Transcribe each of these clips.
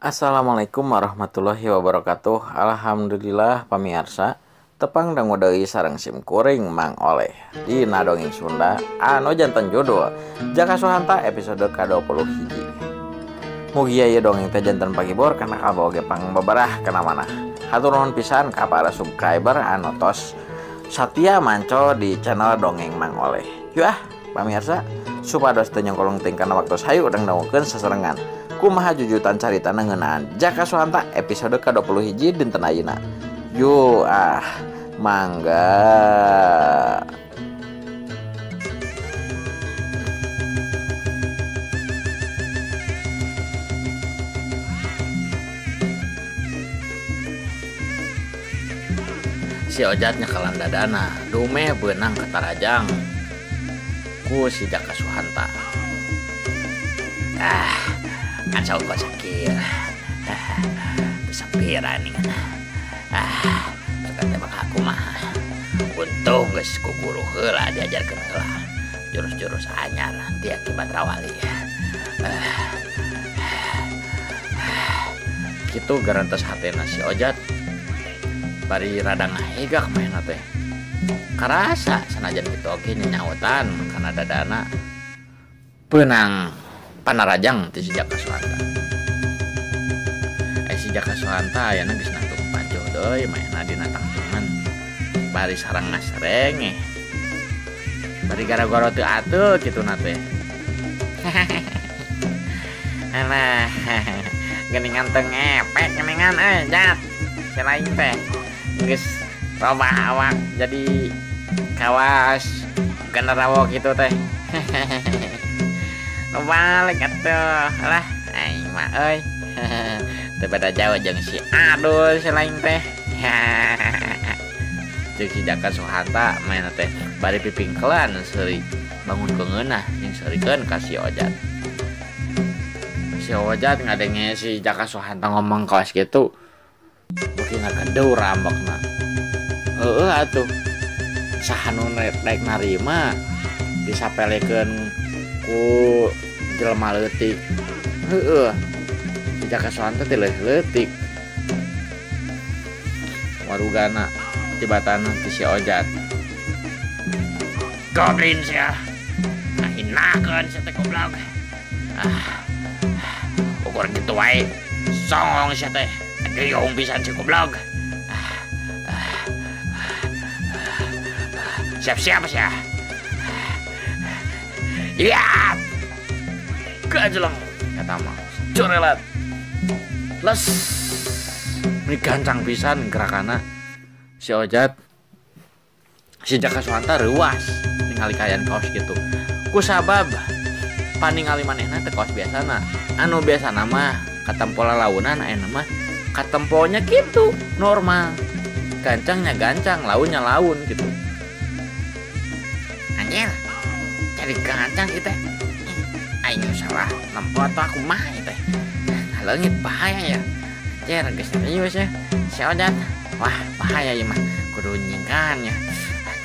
Assalamualaikum warahmatullahi wabarakatuh. Alhamdulillah pamirsa, tepang dangu deui sareng simkuring Mang Oleh di Nadongeng Sunda anu janten judul Jaka Suhanta episode ke-21. Mugi ieu dongeng teh janten pagibor kana kaboge pangbabarah kana manah. Hatur nuhun pisan ka para subscriber anu tos satia manco di channel Dongeng Mang Oleh. Yuk pamirsa, supados teu nyongkolong ting kana waktu hayu urang dangukeun saserengan kumaha jujutan carita ngeunaan Jaka Suhanta episode ke-21 dinten ayeuna. Yuk mangga. Si Ojat nyekalan dadana dume beunang ke Tarajang ku si Jaka Suhanta. Ansau kau sakit, sampiran nih kan. Terkata bak aku mah, untung geus ku guru heula diajarkeun heula jurus-jurus anyar ti akibat rawali. Kitu garantos hatena si Ojat bari rada ngahegak maena teh. Karasa sanajan kitu oge nyanyautan kana dadana beunang Panarajang ti si Jaka Suhanta. Si Jaka Suhanta ayeuna geus nantung panjo deui maena dina tangtungan. Bari sareng ngasreng bari gara-gara teu atuh kituna teh. Alah, geuningan teu ngepek geuningan Jat. Selain teh geus robah awak jadi kawas generawo kitu teh. Balik atuh lah aing mah euy. Teu beda jauh jeung si Adul selain teh. Jeung si Jaka Suhanta maena teh bari pipingkelan seuri bangun keungeunah jeung seurikeun ka si Ojat. Si Ojat ngadenge si Jaka Suhanta ngomong kaos kitu beuki ngagedeur rambekna. Heueuh atuh. Saha nu rek narima disapelekeun ku jelema leutik. Heueuh. Si Jaka Suhanta teh leutik. Warugana tibatan ti si Ojat. Goblin sia. Hinakeun sia teh goblok. Ukur kitu wae. Songong sia teh. Deung pisan si goblok. Siap-siap sia. Iya, kejelang kata mah corelat les ini gancang pisan gerakana si Ojat. Si Jaka Suhanta reuas ningali kayan kaos gitu ku sabab paningali manehna teh kaos biasana anu biasana mah katempo lalaunan ayeuna mah katemponya gitu normal, gancangnya gancang, launnya laun gitu. Anjir jadi gancang kita aing salah nempo atau aku mah teh leungit bahaya ya cer geus serius ya si Ojat. Wah bahaya ieu mah kudu nyingkan ya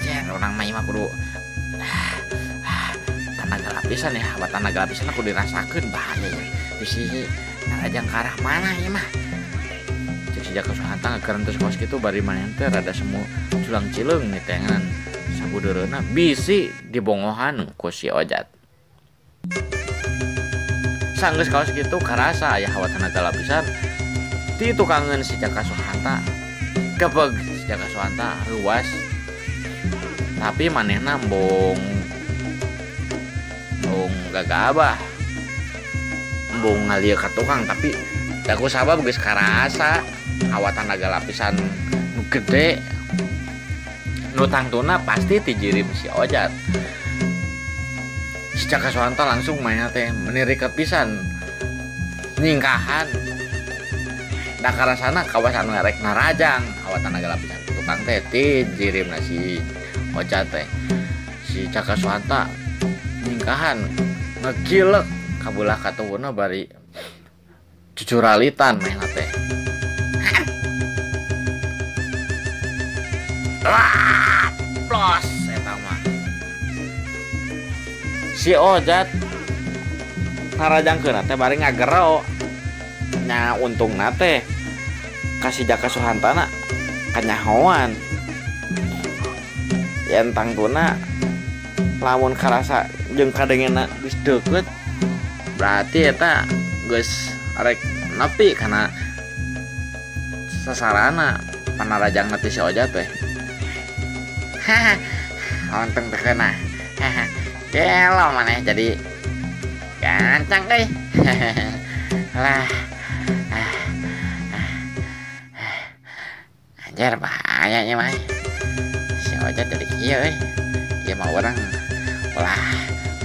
cer urang mah kudu tanaga lapisan ya buat tanaga lapisan aku dirasakeun bahaya ya bisi narajang ke arah mana ieu mah. Cek si Jaka Suhanta ngagerentos kaos kitu bari maneh teh rada semu culang cileung nih tengan sabudeureuna bisi dibongohan ku si Ojat. Sanggeus kaos kitu karasa aya hawa tenaga lapisan ti tukangeun si Jaka Suhanta. Kepeg si Jaka Suhanta ruas. Tapi manehna embung gagabah. Embung ngalieu ka tukang tapi da ku sabab geus karasa hawa tenaga lapisan nu gede. Nu tangtuna pasti tijirim si Ojat. Si Jaka Suhanta langsung mainnya teh menirikeun pisan nyingkahan. Da karasana kawasan ngarek narajang hawa tanaga lapisan tukang teh tijirimna si Ojat teh. Si Jaka Suhanta nyingkahan ngegilek kabulah katuwuna bari cucuralitan mainnya teh. Plos eta mah. Si Ojat narajangkeun teh bari ngagero nya untung nate kasih Jaka Suhantana kanyahoan yen tangtuna lamun karasa jeung kadengena geus deukeut berarti eta geus arek nepi kana sasarana panarajang nanti si Ojat teh. Haha, lonteng teh kena. Haha, gelo maneh jadi gancang euy. Lah. Anjir bahaya nya mah. Si Ojat jadi kieu euy. Ieu mah urang ulah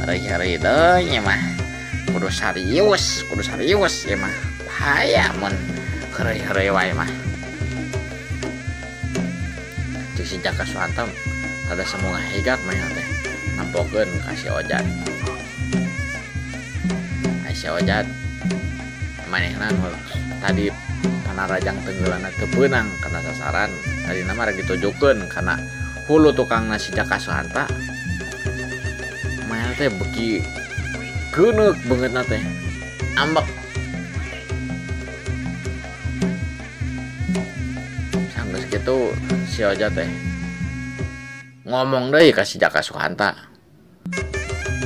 hari-hari deui nya mah. Kudu serius ieu mah. Bahaya mun hari-hari wae mah. Si Jaka Suhanta ada semua higak mah teh nampokeun ka si Ojat. Si Ojat manehna tadi panarajang tenggeulana teu beunang kana sasaran tadi nama rek ditujukeun kana hulu tukangna si Jaka Suhanta. Mah teh beki geuneuk beungeutna teh ambek sampai gitu si Ojat teh ngomong deui ka si Jaka Suhanta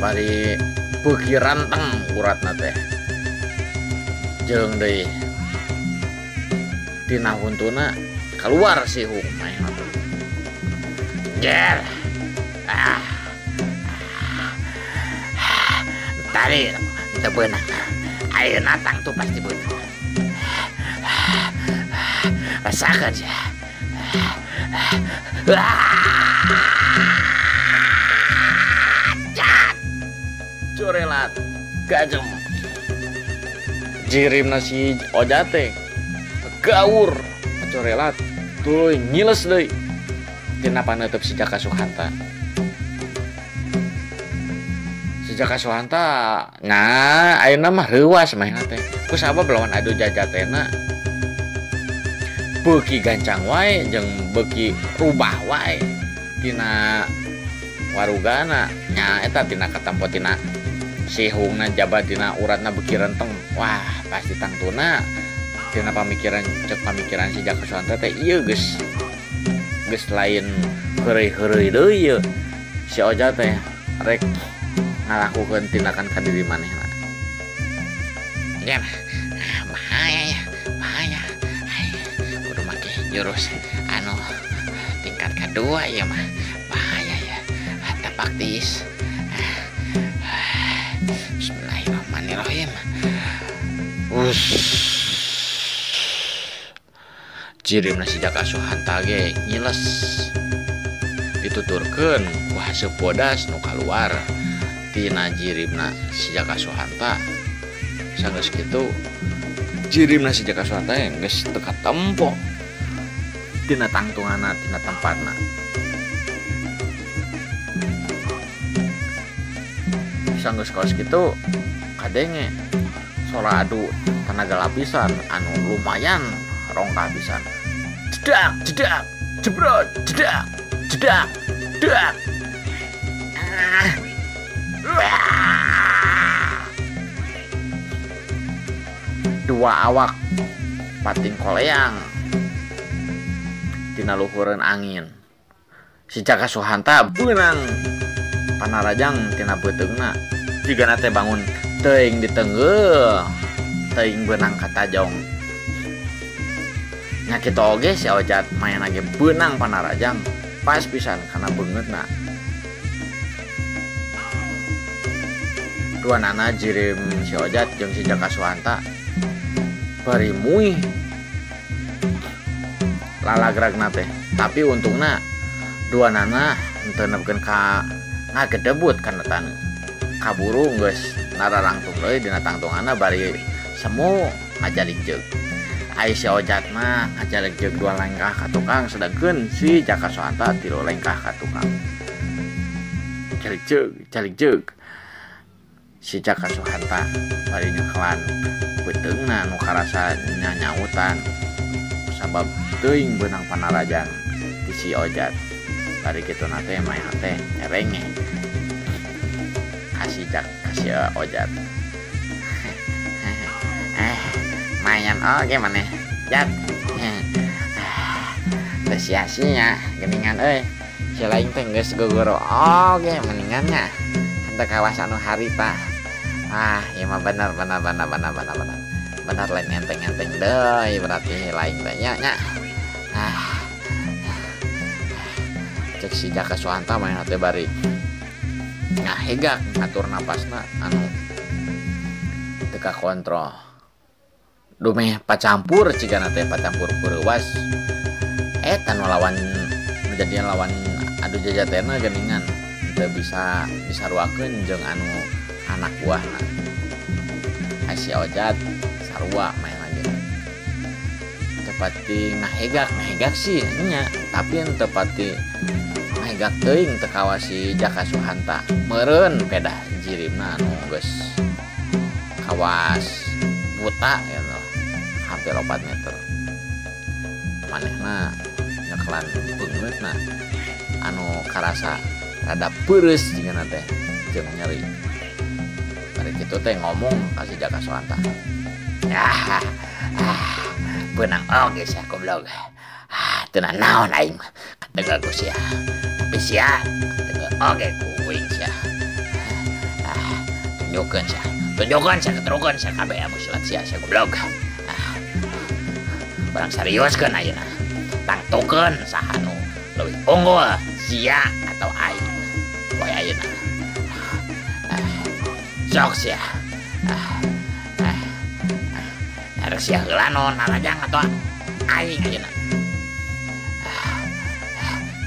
bari beuki ranteng uratna teh jeung deui dina huntuna keluar si Hung main teh jer tadi teu beunang ayeuna tang tuh pasti beunang rasakeun ya. Corelat gajeng jirimna si Ojat teh gaur corelat tuh ngiles deui tina paneuteub si Jaka Suhanta. Si Jaka Suhanta nah ayeuna mah reuwas mah teh kusabab lawan adu jajatena beuki gancang wae jeung beuki rubah wae tina warugana nya eta tina katampo tina si Hungna jabat tina uratna beuki renteng wah pasti tangtuna tina pamikiran si Jaka Suhanta teh ieu geus lain heureuy-heureuy deui ieu si Ojat teh rek ngalakukeun tindakan ka diri manehna. Ya bahaya jurus anu tingkat kedua ya mah bahaya ya taktis. Bismillahirrahmanirrahim. Jirimna si Jaka Suhanta ge ngiles dituturkeun ku haseup bodas nu kaluar tina jirimna si Jaka Suhanta. Sanggeus kitu jirimna si Jaka Suhanta geus teu katempo tina tangtungana tina tempatna. Sanggeus kaos kitu kadenge sora adu tenaga lapisan anu lumayan rong kahabisan. Jedak jebrot jedak dua awak pating koleang tina luhureun angin. Si Jaka Suhanta beunang panarajang tina beuteungna jigana teh bangun teuing di teungeul teuing beunang ka tajong. Nya kitu oge si Ojat main lagi beunang panarajang pas pisan kana beungeutna. Duanana jirim si Ojat jeung si Jaka Suhanta bari muih lalagragna teh tapi untungna duanana henteu nepikeun ka ngagedebut kana taneuh kaburu geus nararangtung deui dina tangtungana bari semu ngajaligjeug. Ai si Ojat mah ngajaligjeug 2 lengkah ka tukang sedangkeun si Jaka Suhanta 3 lengkah ka tukang. Jaligjeug si Jaka Suhanta bari nyekelan beuteungna nu karasa nyanyautan sabab teuing beunang panarajang di si Ojat. Bari kitu na teh mah teh nyerenge kasih Ojat. Maya lumayan gimana Jat sia-sia geningan si lain teh geus gogoro oge mendingannya henteu kawasan anu harita ieu mah bener lain enteng deui berarti lain teh nya cek si Jaka Suhanta main teh bari ngahegak ngatur napasna anu teu kontrol dumeh pacampur cigana teh pacampur pureuwas eta nu lawan kejadian lawan adu jajatena geningan teu bisa disaruakeun jeung anu anak buahna si Ojat sarua main lagi tepati ngahegak sih nya tapi tepati ngahegak teuing teu kawas si Jaka Suhanta meureun pedah jirimna anu geus kawas buta gitu hampir 4 meter manehna nyekelan beungeutna anu karasa rada peureus jigana teh jeung nyeri bari kitu teh ngomong ka si Jaka Suhanta beunang oge sia goblok teu naon aing kateugal ku sia tapi sia kateugal oge kuing sia tunjukkeun sia keterukeun sia kabeh anu silat sia goblok barang seriuskeun ayeuna tangtukeun saha nu leuwih unggul sia atau aing poe ayeuna sok sia arek sia heula non narajang atau aing ayeuna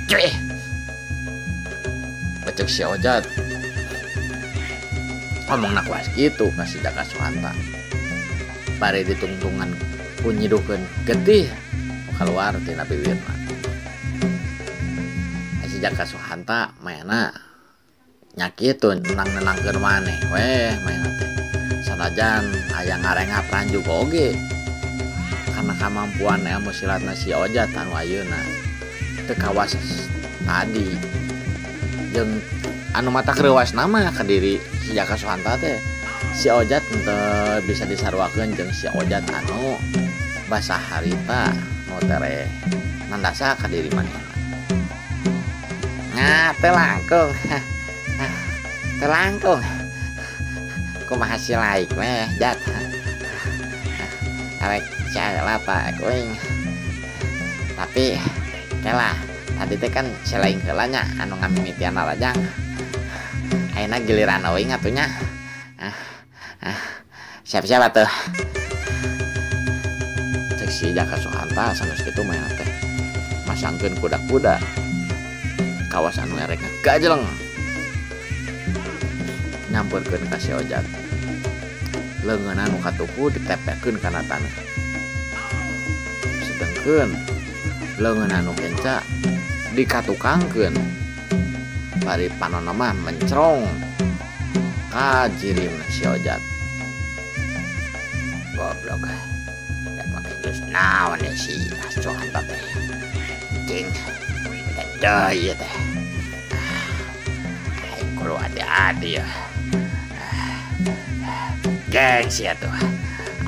cuy becek si Ojat ngomongna kuas kitu ka si Jaka Suhanta bari ditungtungan ku nyiduhkeun getih keluar tina bibirna si Jaka Suhanta mainna nyakitun nenangkeun maneh weh mainna teh sanajan aya ngarengap ranjuk oge karena kemampuan ilmu silatna si Ojat anu ayeuna teu kawas tadi jeung anu mata kreuwas nama ka diri si Jaka Suhanta teh si Ojat teu bisa disaruakeun jeung si Ojat anu basa harita nu tere nandasa ka diri manehna teu langkung kumaha si laik weh Jat arek caela pak kuing tapi kela tadi teh kan si lain heula nya anu ngamimitian narajang ayeuna giliran euing atunya siap-siap atuh cek si Jaka Suhanta sanes kitu main teh masangkeun kuda-kuda kawasan anu erek gajeleng nyamperkeun ka si Ojat leungeunna nu katupu ditepekeun kana taneuh sedengkeun leungeunna nu kenca dikatukangkeun bari panonna mah mencrong ka jirimna si Ojat goblok dan make geus naon ya si Suhanta teh cing udah ieu teh aing kudu hati-hati ya gengsi atuh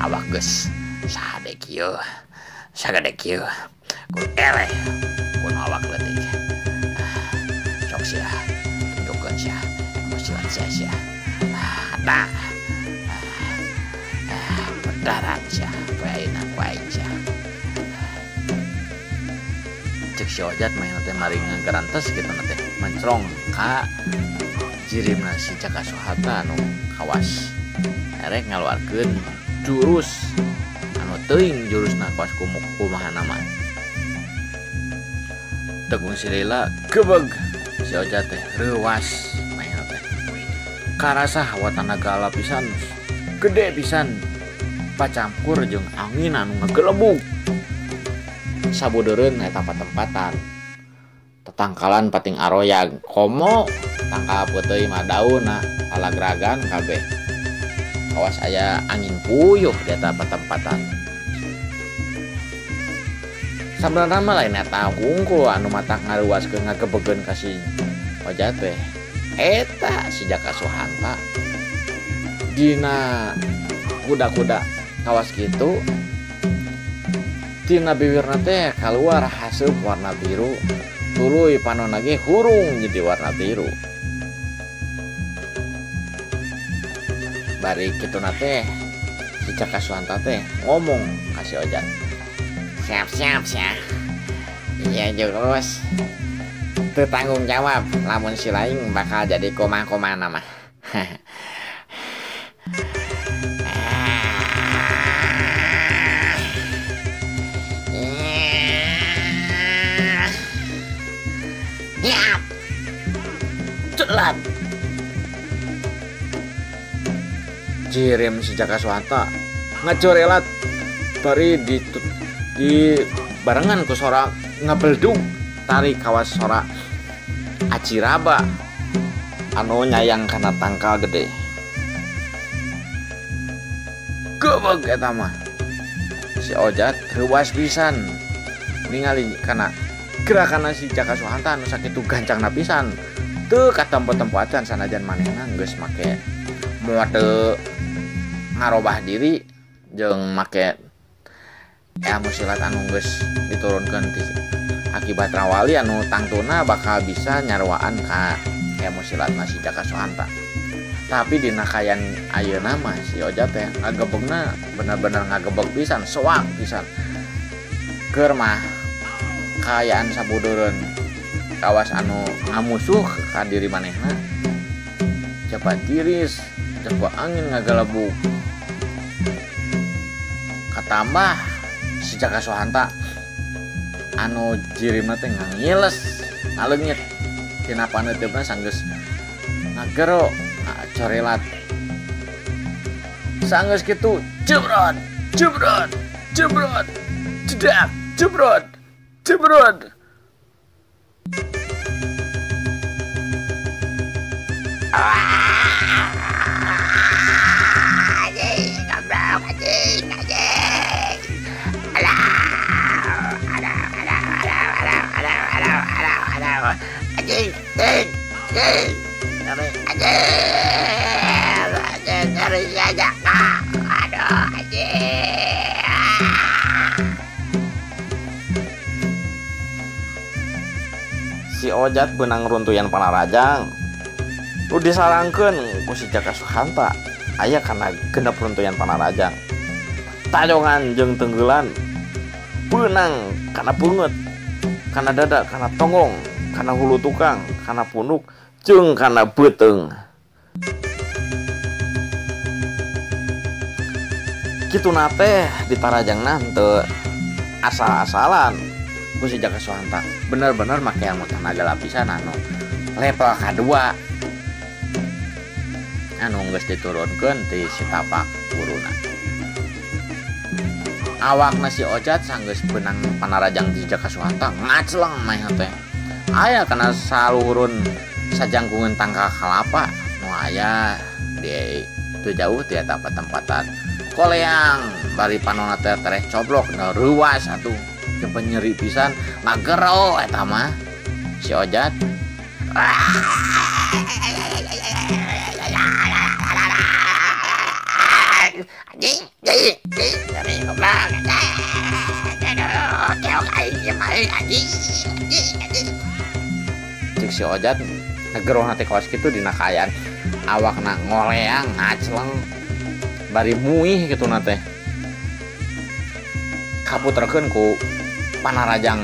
awak geus sagede kieu kudu eleh kun awak leutik sok sia tunjukkeun sia emosian sia tah berdarah sia poe ayeuna ku aing sia cek si Ojat main teh mari ngagerantes kitu teh mencrong ka jirimna si Jaka Suhanta anu kawas erek ngaluarkeun jurus anu teuing jurusna kawas kumaha nama Tegung Sirila gebeg si Ojat teh reuwas main teh karasa hawa tanaga lapisan gede pisan pacampur jeung angin anu ngagelebug sabudeureun eta tempatan tetangkalan pating aroyag komo tangkal peuteui mah daunna palagragan kabeh awas aya angin puyuh di eta tempatan sabenerna mah lain eta hungkul anu matak ngaruaskeun ngagebegeun ka si Ojat teh eta si Jaka Suhanta dina kuda-kuda kawas kitu tina bibirna teh keluar haseup warna biru, tuluy panonna ge hurung jadi warna biru. Bari kituna teh si Jaka Suhanta teh ngomong ka si Ojat. Siap. Iya jurus. Teu tanggung jawab lamun si Laing bakal jadi koma-komana mah. Celat. Jirim si Jaka Suhanta ngacorelat bari di barengan ku sora ngabeldug tari kawas sora Aciraba anu nyayang kana tangkal gede. Gebeg eta mah si Ojat reuas pisan ningali kana gerakan si Jaka Suhanta anu sakitu gancangna pisan. Teu katempo-tempoatan sanajan manehna geus make mode ngarobah diri jeung make ilmu silat anu geus diturunkeun ti akibat rawali anu tangtuna bakal bisa nyarwaan ka ilmu silatna si Jaka Suhanta. Tapi dina kayan ayeuna mah si Ojat teh ngagebegna bener-bener ngagebeg pisan, soak pisan. Keur mah kaayaan sabudureun kawas anu ngamusuh ka diri manehna cepat tiris, cepat angin ngagalebuk. Katambah si Jaka Suhanta anu jirimna teh ngiles ngaleungit tina paneutupna sanggeus ngagero corelat. Sanggeus kitu jebrot jedak jebrot. Si Ojat benang runtuyan Panarajang lu disarangkeun ku si Jaka Suhanta aya kana genep runtuyan Panarajang. Tajongan jeung tenggelan benang kana beungeut, kana dada, kana tonggong, kana hulu tukang, kana punuk, jeung kana beuteung. Kituna teh di Tarajangna teu asal-asalan ku si Jaka Suhanta. Bener-bener make ilmu tenaga lapisan anu level kadua anu geus diturunkeun ti si tapak guruna. Awakna si Ojat sanggeus benang Panarajang di Jaka Suhanta ngacleng mah teh. Aya kana saluhurun sajangkungan tangka kalapa nu aya di teu jauh ti eta tempatan. Koleang bari panonna teh tereh coblok nu reuas atuh jeung nyeri pisan ngagero eta mah si Ojat. Cik si Ojat ngagero nanti kawas kitu dina kaayaan awakna ngoleang ngacleng bari muih kitu nate kaputerkeun ku Panarajang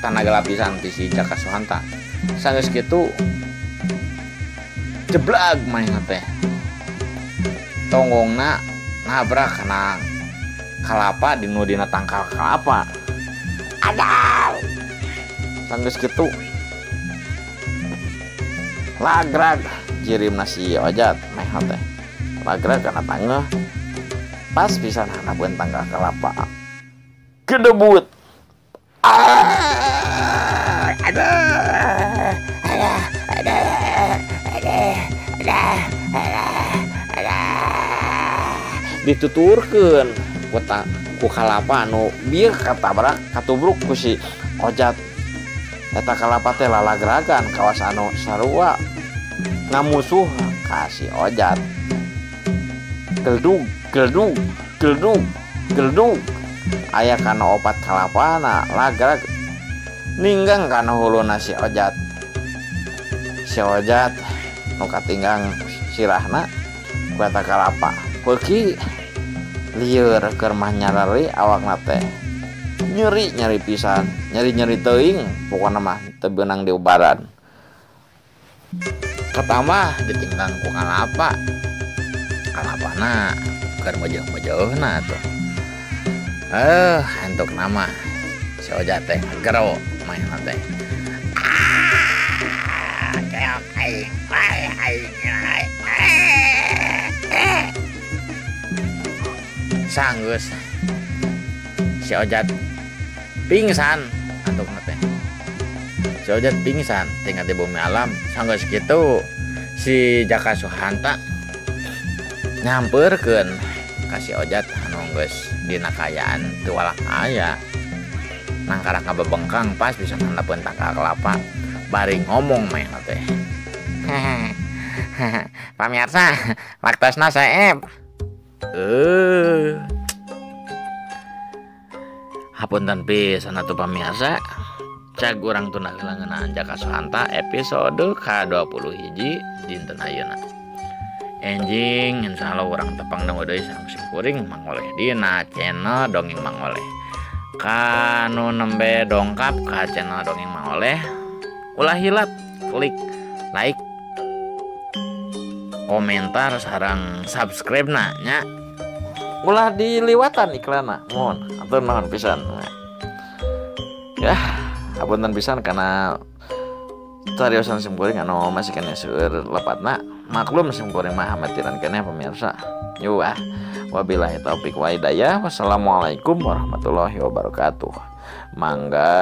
tenaga lapisan ti si Jaka Suhanta. Sanggeus kitu jeblag main teh tonggongna nabrak kana kalapa dinu dina tangkal kalapa. Adaw sanggeus kitu lagrag jirimna si Ojat meh teh lagrag kana tangeuh pas pisan hanapeun tangkal kalapa gedebut. Dituturkeun ku kalapa anu bieu katabrak katubruk ku si Ojat. Eta kalapa teh lalagragan kawas anu sarua ngamusuh ka si Ojat. Geldug aya kana opat kalapana lagrag ninggang kana huluna si Ojat nu katinggang sirahna ku eta kalapa beuki lieur keur mah nyarari awakna teh nyeri pisan nyeri teuing pokona mah teu beunang diobaran pertama ditinggang ku kalapana keur mejeuh-mejeuhna tuh entuk nama si Ojat teh gero main teh sanggeus si Ojat pingsan antuk teh si Ojat pingsan tinggal di bumi alam sanggeus kitu si Jaka Suhanta nyamperkeun ka si Ojat anu geus dina kayaan teu walak aya nangkarak ngabebengkang pas bisa handapeun tangkal kelapa bari ngomong meh teh pamirsa waktosna saeb hapunten pisan atuh pamirsa cag urang tunda heula ngeunaan Jaka Suhanta episode ka-21 dinten ayeuna enjing insyaallah urang tepang dong deui sareng simkuring mangoleh dina channel Dongeng Mang Oleh kanu nembe dongkap ka channel Dongeng Mang Oleh ulah hilap klik like komentar sareng subscribe na nya ulah diliwatan iklanna mohon atur nuhun pisan ya hapunten pisan kana cariosan simkuring anu masih kena seueur lepatna maklum simkuring mah hametiran keneh pemirsa yuh wabillahi taufik wa hidayah wassalamualaikum warahmatullahi wabarakatuh mangga